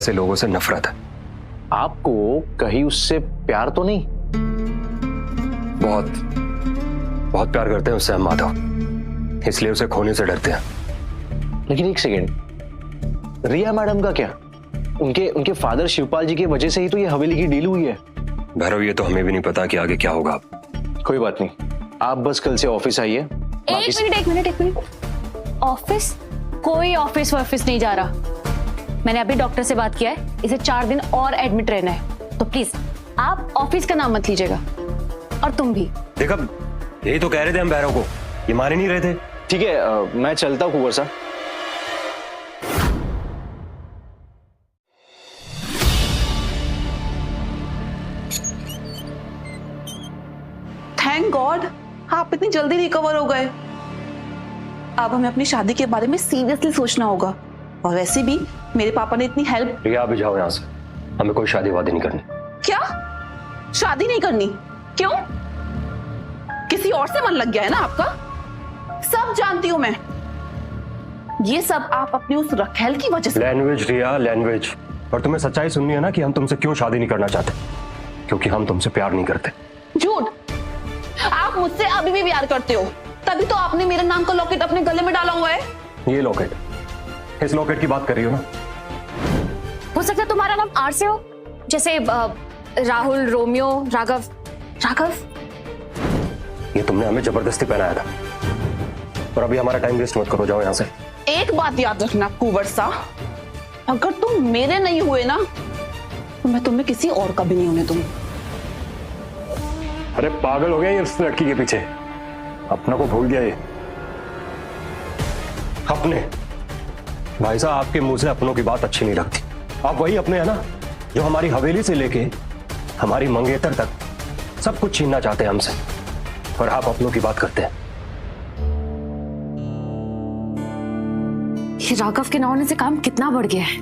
से लोगों से नफरत है। आपको कहीं उससे प्यार तो नहीं? बहुत बहुत प्यार करते हैं उससे हम माधव, इसलिए उसे खोने से डरते हैं। लेकिन एक सेकेंड, रिया मैडम का क्या? उनके फादर शिवपाल जी की वजह से ही तो ये हवेली की डील हुई है। भैरव, ये तो हमें भी नहीं पता कि आगे क्या होगा। कोई बात नहीं, आप बस कल से ऑफिस आइए। एक मिनट। ऑफिस? कोई ऑफिस वॉफिस नहीं जा रहा। मैंने अभी डॉक्टर से बात किया है, इसे 4 दिन और एडमिट रहना है, तो प्लीज आप ऑफिस का नाम मत लीजिएगा। और तुम भी। देखा, यही तो कह रहे थे हम भैरव को, ये मान ही नहीं रहे थे। ठीक है, मैं चलता हूँ कुंवर साहब। थैंक गॉड आप इतनी जल्दी रिकवर हो गए। अब हमें अपनी शादी के बारे में सीरियसली सोचना होगा। और वैसे भी मेरे पापा ने इतनी हेल्प। रिया, अभी जाओ यहाँ से, हमें कोई शादी वादी नहीं करनी। क्या? शादी नहीं करनी? क्यों? किसी और से मन लग गया है ना आपका? सब जानती हूं मैं, ये सब आप अपनी उस रखेल की वजह से। लैंग्वेज रिया, लैंग्वेज। और तुम्हें सच्चाई सुननी है ना कि हम तुमसे क्यों शादी नहीं करना चाहते? क्योंकि हम तुमसे प्यार नहीं करते। झूठ! आप मुझसे अभी भी प्यार करते हो, तभी तो आपने मेरे नाम का लॉकेट अपने गले में डाला हुआ है। ये लॉकेट, इस लॉकेट की बात कर रही हो ना? हो सकता है तुम्हारा नाम आर से हो, जैसे राहुल, रोमियो, राघव। ये तुमने हमें जबरदस्ती पहनाया था, और अभी हमारा टाइम वेस्ट मत करो, जाओ यहाँ से। एक बात याद रखना कुंवर सा, अगर तुम मेरे नहीं हुए ना तो मैं तुम्हें किसी और का भी नहीं होने दूंगी। अरे पागल हो गया ये उस लड़की के पीछे, अपना को भूल गया ये। अपने भाई साहब, आपके मुंह से अपनों की बात अच्छी नहीं लगती। आप वही अपने है ना जो हमारी हवेली से लेके हमारी मंगेतर तक सब कुछ छीनना चाहते हैं हमसे, और आप अपनों की बात करते हैं। ये राघव के ना होने से काम कितना बढ़ गया है।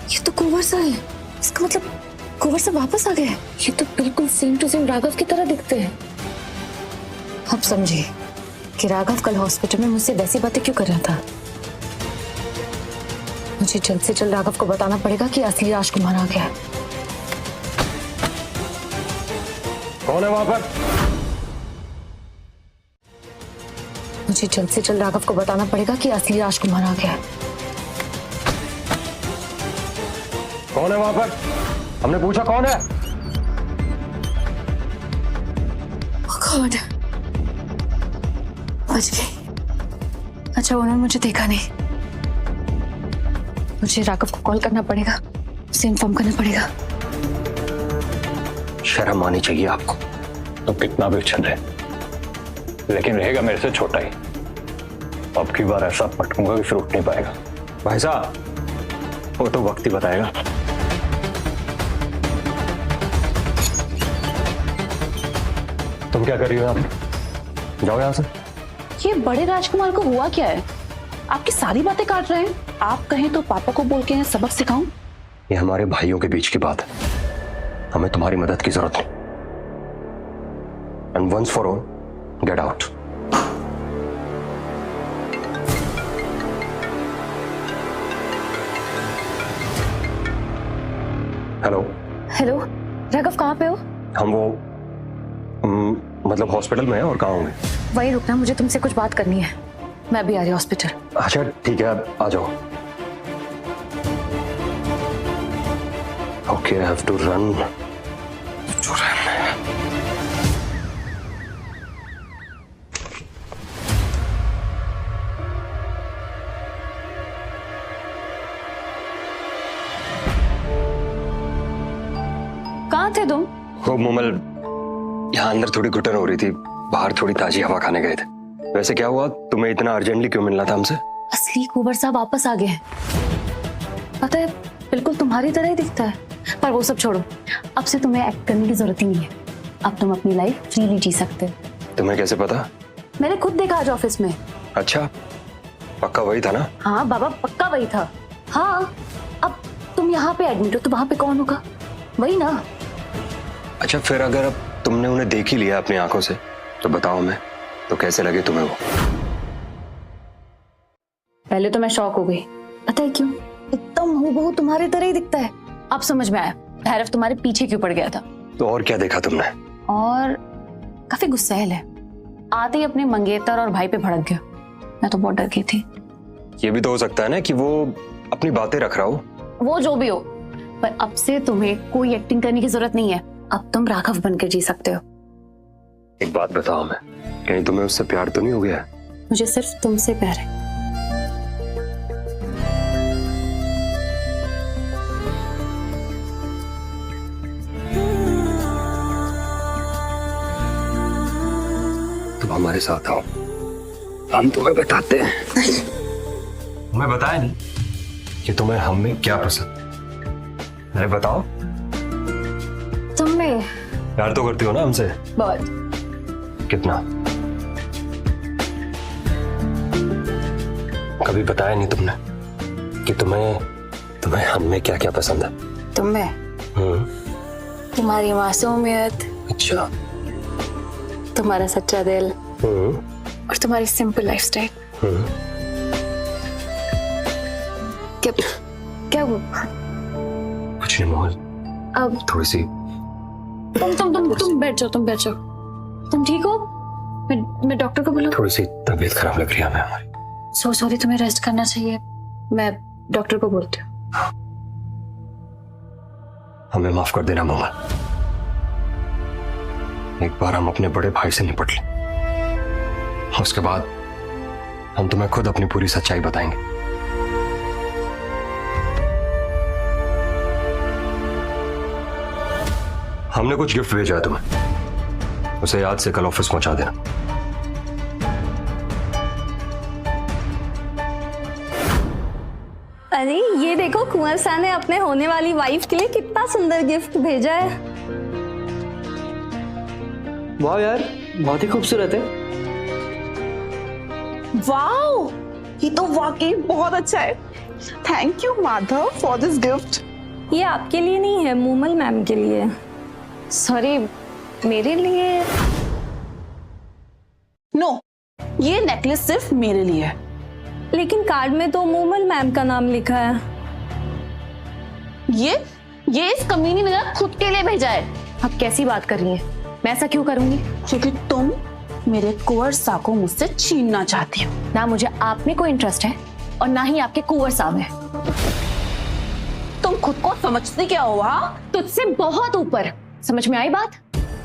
ये तो कुंवर सा है, इसका मतलब कुंवर सा वापस आ गया है। ये तो बिल्कुल सेम टू सेम राघव की तरह दिखते हैं। अब समझिए कि राघव कल हॉस्पिटल में मुझसे वैसी बातें क्यों कर रहा था। मुझे जल्द से जल्द राघव को बताना पड़ेगा कि असली राजकुमार आ गया है। कौन है वहां पर? मुझे जल्द से जल्द राघव को बताना पड़ेगा कि असली राजकुमार आ गया है। कौन है वहां पर? हमने पूछा कौन है? गॉड, बच गई। अच्छा, उन्होंने मुझे देखा नहीं। मुझे राघव को कॉल करना पड़ेगा, उसे इन्फॉर्म करना पड़ेगा। शर्म आनी चाहिए आपको। तो कितना भी अच्छा रहे, लेकिन रहेगा मेरे से छोटा ही। अब की बार ऐसा पटकूंगा कि फिर उठ नहीं पाएगा। भाई साहब, वो तो वक्त ही बताएगा। तुम क्या कर रही हो यहाँ पे? जाओ यहाँ से। ये बड़े राजकुमार को हुआ क्या है? आपकी सारी बातें काट रहे हैं। आप कहें तो पापा को बोल के इन्हें सबक सिखाऊं? ये हमारे भाइयों के बीच की बात है, हमें तुम्हारी मदद की जरूरत नहीं। And once for all, get out. Hello. Hello, Raghav कहाँ पे हो? हम वो मतलब हॉस्पिटल में है। और कहाँ होंगे? वहीं रुकना, मुझे तुमसे कुछ बात करनी है। मैं भी आ रही हूँ हॉस्पिटल। अच्छा ठीक है, आ जाओ। Okay, I have to run. कहाँ थे तुम? वो मोमल, यहाँ अंदर थोड़ी घुटन हो रही थी, बाहर थोड़ी ताजी हवा खाने गए थे। वैसे क्या हुआ, तुम्हें इतना अर्जेंटली क्यों मिलना था हमसे? असली कुंवर साहब वापस आ गए हैं। पता है, बिल्कुल तुम्हारी तरह ही दिखता है। पर वो सब छोड़ो, अब से तुम्हें एक्ट करने की जरूरत ही नहीं है। अब तुम अपनी लाइफ फ्रीली जी सकते हो। तुम्हें कैसे पता? मैंने खुद देखा आज ऑफिस में। अच्छा, पक्का वही था ना? हाँ बाबा, पक्का वही था। हाँ, अब तुम यहाँ पे एडमिट हो तो वहां पे कौन होगा? वही ना। अच्छा, फिर अगर अब तुमने उन्हें देख ही लिया अपनी आंखों से, तो बताओ मैं, तो कैसे लगे तुम्हें वो? पहले तो मैं शॉक हो गई, पता है क्यों? एकदम हूबहू तुम्हारी तरह ही दिखता है। अब समझ में आया भैरव तुम्हारे पीछे क्यों पड़ गया था। तो और क्या देखा तुमने? और काफी गुस्सैल है, आते ही अपने मंगेतर और भाई पे भड़क गया। मैं तो बहुत डर गई थी। ये भी तो हो सकता है ना कि वो अपनी बातें रख रहा हो। वो जो भी हो, पर अब से तुम्हें कोई एक्टिंग करने की जरूरत नहीं है। अब तुम राघव बनकर जी सकते हो। एक बात बताओ, मैं कहीं तुम्हें उससे प्यार तो नहीं हो गया? मुझे सिर्फ तुमसे प्यार है। तुम हमारे साथ आओ, हम तुम्हें बताते हैं। तुम्हें बताया नहीं कि तुम्हें हम में क्या पसंद। अरे बताओ, तुम्हें प्यार तो करती हो ना हमसे? बहुत। कितना? कभी बताया नहीं तुमने कि तुम्हें हम में क्या क्या पसंद है? तुम्हें तुम्हारी मासूमियत, अच्छा। तुम्हारा सच्चा दिल और तुम्हारी सिंपल लाइफस्टाइल। क्या क्या वो? कुछ नहीं मोहल, अब थोड़ी सी। तुम बैठ जाओ, तुम बैठ जाओ। तुम ठीक हो? मैं डॉक्टर को बुलाऊं? थोड़ी सी तबीयत खराब लग रही है हमें हमारी। सो सॉरी, तुम्हें रेस्ट करना चाहिए। मैं डॉक्टर को बोलती हूँ। हमें माफ कर देना मोहल, एक बार हम अपने बड़े भाई से निपट लें, उसके बाद हम तुम्हें खुद अपनी पूरी सच्चाई बताएंगे। हमने कुछ गिफ्ट भेजा है तुम्हें, उसे याद से कल ऑफिस पहुंचा देना। अरे ये देखो, कुंवर शाह ने अपने होने वाली वाइफ के लिए कितना सुंदर गिफ्ट भेजा है। वाह यार, बहुत ही खूबसूरत है। वाओ, ये तो वाकई बहुत अच्छा है। Thank you Madhav for this gift. ये आपके लिए नहीं है, मूमल मैम के लिए। सॉरी, मेरे लिए? नो, ये नेकलेस सिर्फ मेरे लिए है। लेकिन कार्ड में तो मूमल मैम का नाम लिखा है। ये इस कमीनी ने खुद के लिए भेजा है। अब कैसी बात कर रही हैं? मैं ऐसा क्यों करूंगी? क्योंकि तुम मेरे कुंवर साहब को मुझसे छीनना चाहती हो। ना मुझे आप में कोई इंटरेस्ट है और ना ही आपके कुंवर साहब में। तुम खुद को समझती क्या हो? हाँ, तुझसे बहुत ऊपर। समझ में आई बात?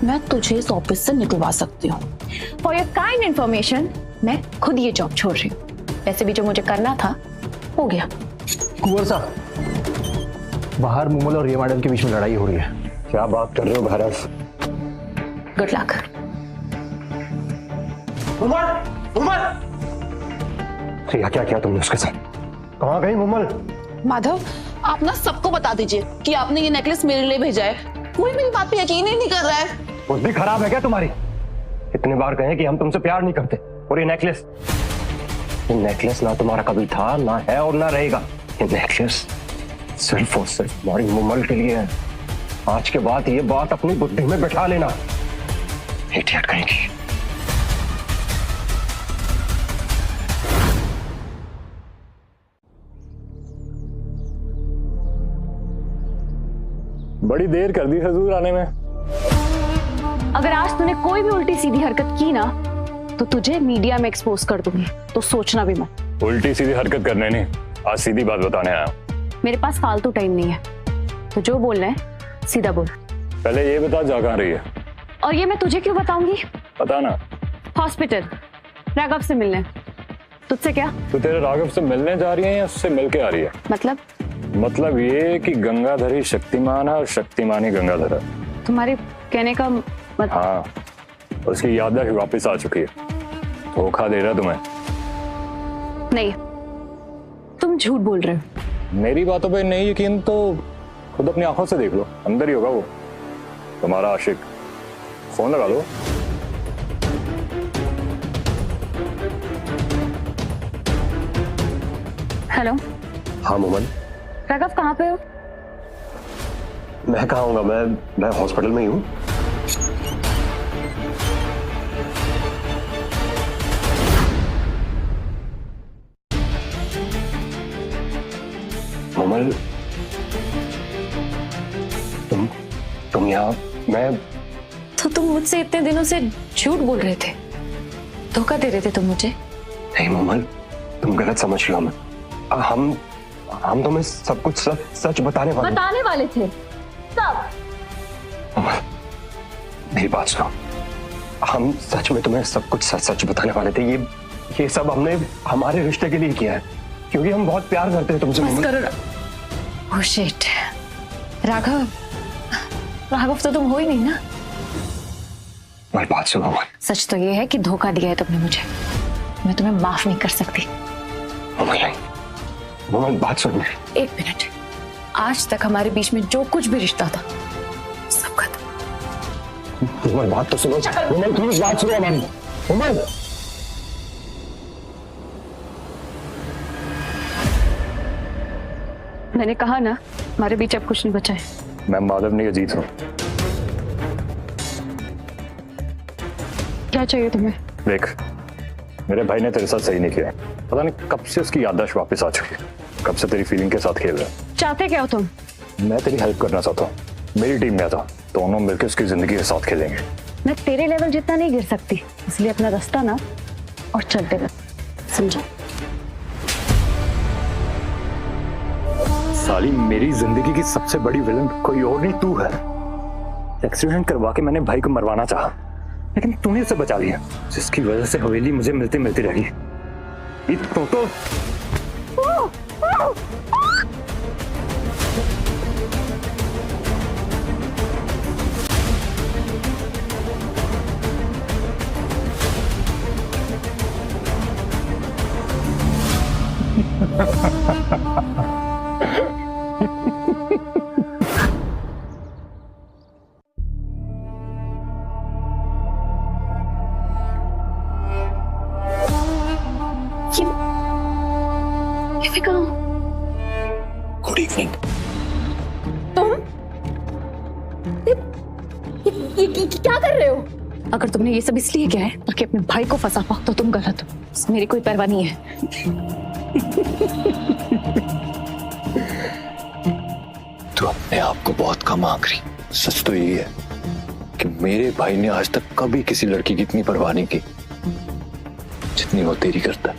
मैं तुझे इस ऑफिस से निकलवा सकती हूँ। फॉर योर काइंड इन्फॉर्मेशन, मैं खुद ये जॉब छोड़ रही हूँ। वैसे भी जो मुझे करना था हो गया। कुंवर साहब, बाहर मूमल और रिया मैडम के बीच में लड़ाई हो रही है। क्या बात कर रहे हो भैरव? Good luck. रिया, क्या किया तुमने उसके साथ? कहाँ गई मूमल? माधव, आप ना सबको बता दीजिए कि आपने ये नेकलेस मेरे लिए भेजा है। कोई मेरी बात पे यकीन ही नहीं कर रहा है। बुद्धि खराब है क्या तुम्हारी? इतने बार कहे कि हम तुमसे प्यार नहीं करते, और ये नेकलेस ना तुम्हारा कभी था, ना है और ना रहेगा। ये नेकलेस सिर्फ और सिर्फ हमारी मूमल के लिए है। आज के बाद ये बात अपनी बुद्धि में बैठा लेना। इडियट कहेंगी। बड़ी देर कर दी हुजूर आने में। अगर आज तूने कोई भी उल्टी सीधी हरकत की ना, तो तुझे मीडिया में एक्सपोज कर दूंगी, तो सोचना भी मत। उल्टी सीधी हरकत करने नहीं, आज सीधी बात बताने आया हूं। मेरे पास फालतू टाइम नहीं है, तो जो बोलना है सीधा बोल। पहले ये बता, जा कहां रही है? और ये मैं तुझे क्यों बताऊंगी? पता ना। हॉस्पिटल, राघव से मिलने। तुझसे क्या? तो तेरे राघव से मिलने जा रही है या उससे मिलके आ रही है? मतलब ये कि गंगाधर ही शक्तिमान है और शक्तिमान ही गंगाधर है। तुम्हारे कहने का हाँ, उसकी याददाश्त वापस आ चुकी है। धोखा दे रहा तुम्हें। नहीं, तुम झूठ बोल रहे हो। मेरी बातों पे नहीं यकीन तो खुद अपनी आंखों से देख लो, अंदर ही होगा वो तुम्हारा आशिक। फोन लगा लो। हेलो। हाँ मूमल। राघव कहाँ पे हो? मैं कहाँ हूँगा, मैं हॉस्पिटल में ही हूँ। कोमल, तुम यहाँ, मैं तो तुम मुझसे इतने दिनों से झूठ बोल रहे थे, धोखा दे रहे थे तुम मुझे। नहीं मोमल, तुम गलत समझ रहे हो हमें। हम तुम्हें सब कुछ सच बताने वाले थे सब। मोमल, मेरी बात सुनो, हम सच में तुम्हें सब कुछ सच बताने वाले थे। ये सब हमने हमारे रिश्ते के लिए किया है, क्योंकि हम बहुत प्यार करते हैं तुमसे। बस करो। ओह शिट, राघव तो तुम हो ही नहीं ना। मेरी बात सुनो मोमल। सच तो ये है कि धोखा दिया है तुमने मुझे, मैं तुम्हें माफ नहीं कर सकती। मोमल बात सुन मेरी। एक मिनट, आज तक हमारे बीच में जो कुछ भी रिश्ता था सब खत्म। मोमल बात तो सुनो। मोमल प्लीज बात सुनो हमारी। मोमल, मैंने कहा ना हमारे बीच अब कुछ नहीं बचा है। मैं माधव नहीं, अजीत हूँ। क्या चाहिए तुम्हें? देख, मेरे भाई ने तेरे साथ सही नहीं किया। पता नहीं कब से उसकी याददाश्त वापस आ चुकी है, कब से तेरी फीलिंग के साथ खेल रहा है। चाहते क्या हो तुम? मैं तेरी हेल्प करना चाहता हूँ, मेरी टीम में आता, दोनों मिलकर उसकी जिंदगी के साथ खेलेंगे। मैं तेरे लेवल जितना नहीं गिर सकती, इसलिए अपना रास्ता ना और चलते रह, समझा? साली, मेरी जिंदगी की सबसे बड़ी विलन कोई और नहीं, तू है। एक्सीडेंट करवा के मैंने भाई को मरवाना चाहा, लेकिन तूने उसे बचा लिया, जिसकी वजह से हवेली मुझे मिलती मिलती रही। तो गुड इवनिंग। क्या कर रहे हो? अगर तुमने ये सब इसलिए किया है ताकि अपने भाई को फंसा पाओ तो तुम गलत हो। मेरी कोई परवाह नहीं है। तू अपने आप को बहुत कम आंक रही। सच तो यही है कि मेरे भाई ने आज तक कभी किसी लड़की की इतनी परवाह नहीं की जितनी वो तेरी करता है।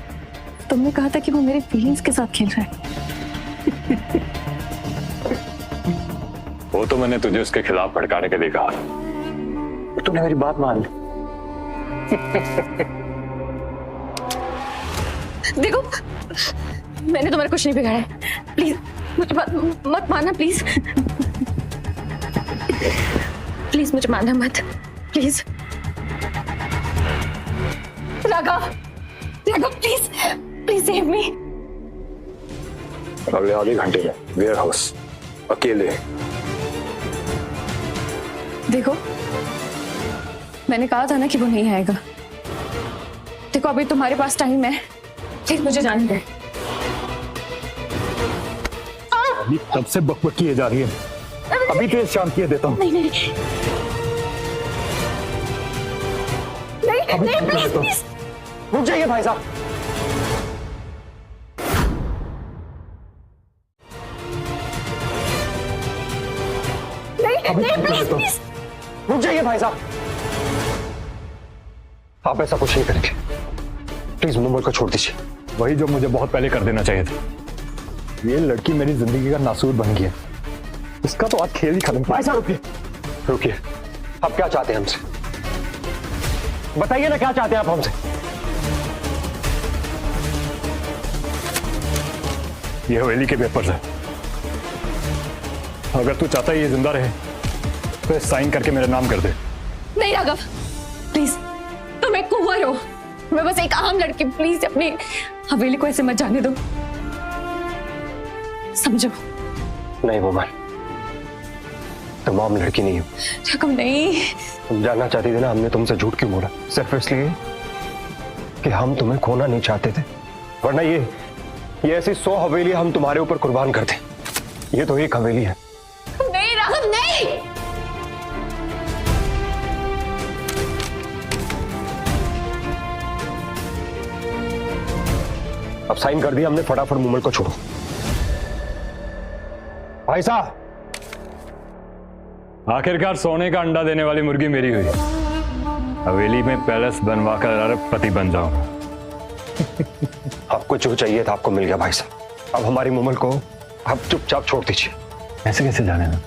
तुमने कहा था कि वो मेरे फीलिंग्स के साथ खेल रहा है। वो तो मैंने तुझे उसके खिलाफ भड़काने के लिए कहा। तूने मेरी बात मान ली। देखो, मैंने तुम्हारा कुछ नहीं बिगाड़ा है। प्लीज मुझे मत मारना, प्लीज प्लीज मुझे मारना मत, please. Raghav please please save me. अगले आधे घंटे में वेयर हाउस, अकेले। देखो, मैंने कहा था ना कि वो नहीं आएगा। देखो, अभी तुम्हारे पास टाइम है, प्लीज मुझे जाने दे। अभी तब से बकबक किए जा रही है, अभी तेज शांत किए देता हूँ। नहीं प्लीज रुक जाइए भाई साहब। प्लीज। रुक जाइए भाई साहब, आप ऐसा कुछ नहीं करेंगे। प्लीज मोमल को छोड़ दीजिए। वही जो मुझे बहुत पहले कर देना चाहिए था। ये लड़की मेरी जिंदगी का नासूर बन गई है, इसका तो आज खेल ही खत्म। भाई साहब रुकिए, आप क्या चाहते हैं हमसे? बताइए ना, क्या चाहते हैं आप हमसे? ये हवेली के पेपर्स है, अगर तू चाहता है ये जिंदा रहे तो साइन करके मेरा नाम कर दे। नहीं राघव, प्लीज, तुम एक कुंवर हो, मैं बस एक आम लड़की। प्लीज अपनी हवेली को ऐसे मत जाने दो, समझो। नहीं मोमल, तुम आम लड़की नहीं हो। राघव नहीं। तुम जानना चाहती थी ना हमने तुमसे झूठ क्यों बोला? सिर्फ इसलिए कि हम तुम्हें खोना नहीं चाहते थे, वरना ये ऐसी 100 हवेली हम तुम्हारे ऊपर कुर्बान करते। ये तो एक हवेली है। नहीं राघव नहीं। अब साइन कर दिया हमने, फटाफट मुमल को छोड़ो। भाई साहब, आखिरकार सोने का अंडा देने वाली मुर्गी मेरी हुई। हवेली में पैलेस बनवा कर अरबपति बन जाऊं। आपको जो चाहिए था आपको मिल गया भाई साहब। अब हमारी मुमल को आप चुपचाप छोड़ दीजिए। ऐसे कैसे जाने ना?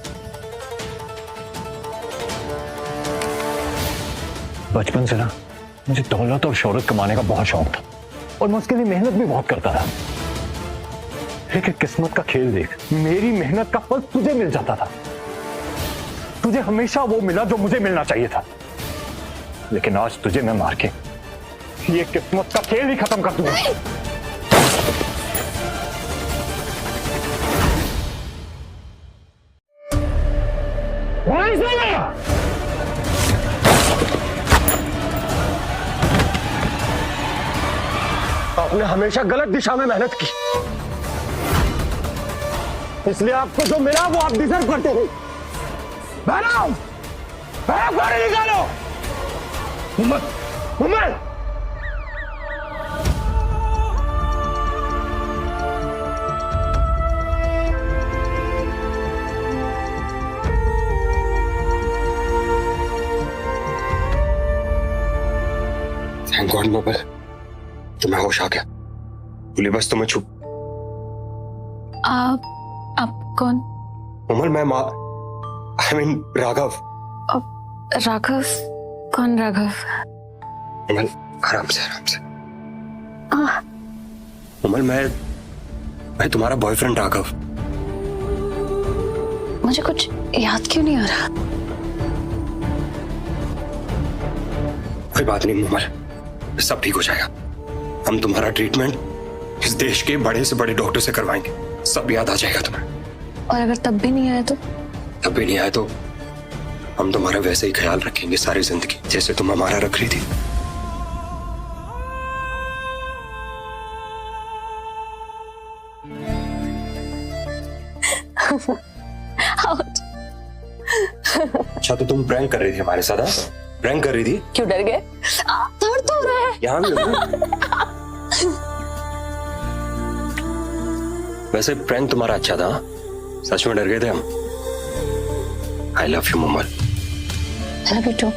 बचपन से ना मुझे दौलत और शोहरत कमाने का बहुत शौक था और मैं उसके लिए मेहनत भी बहुत करता था। लेकिन किस्मत का खेल देख, मेरी मेहनत का फल तुझे मिल जाता था। तुझे हमेशा वो मिला जो मुझे मिलना चाहिए था, लेकिन आज तुझे मैं मार के ये किस्मत का खेल ही खत्म कर दूंगा। आपने हमेशा गलत दिशा में मेहनत की, इसलिए आपको जो मिला वो आप डिजर्व करते थे। बहराओ, गाड़ी निकालो। मुमल, मुमल, थैंक गॉड मुमल, तुम्हें होश आ गया। बोली बस तुम्हें छुप। आप कौन? मुमल मैं आई मीन राघव। राघव? कौन राघव? मुमल आराम से, आराम से। मुमल मैं तुम्हारा बॉयफ्रेंड राघव। मुझे कुछ याद क्यों नहीं आ रहा? कोई बात नहीं मुमल, सब ठीक हो जाएगा। हम तुम्हारा ट्रीटमेंट इस देश के बड़े से बड़े डॉक्टर से करवाएंगे, सब याद आ जाएगा तुम्हें। और अगर तब भी नहीं आया तो? तब भी नहीं आया तो हम तुम्हारा वैसे ही ख्याल रखेंगे सारी जिंदगी, जैसे तुम हमारा रख रही थी। अच्छा तो तुम प्रैंक कर रही थी हमारे साथ? प्रैंक कर रही थी? क्यों डर गए? दर्द तो हो रहा है। यहाँ भी हो? वैसे प्रैंक तुम्हारा अच्छा था, सच में डर गए थे हम। I love you Mumal. I love you too.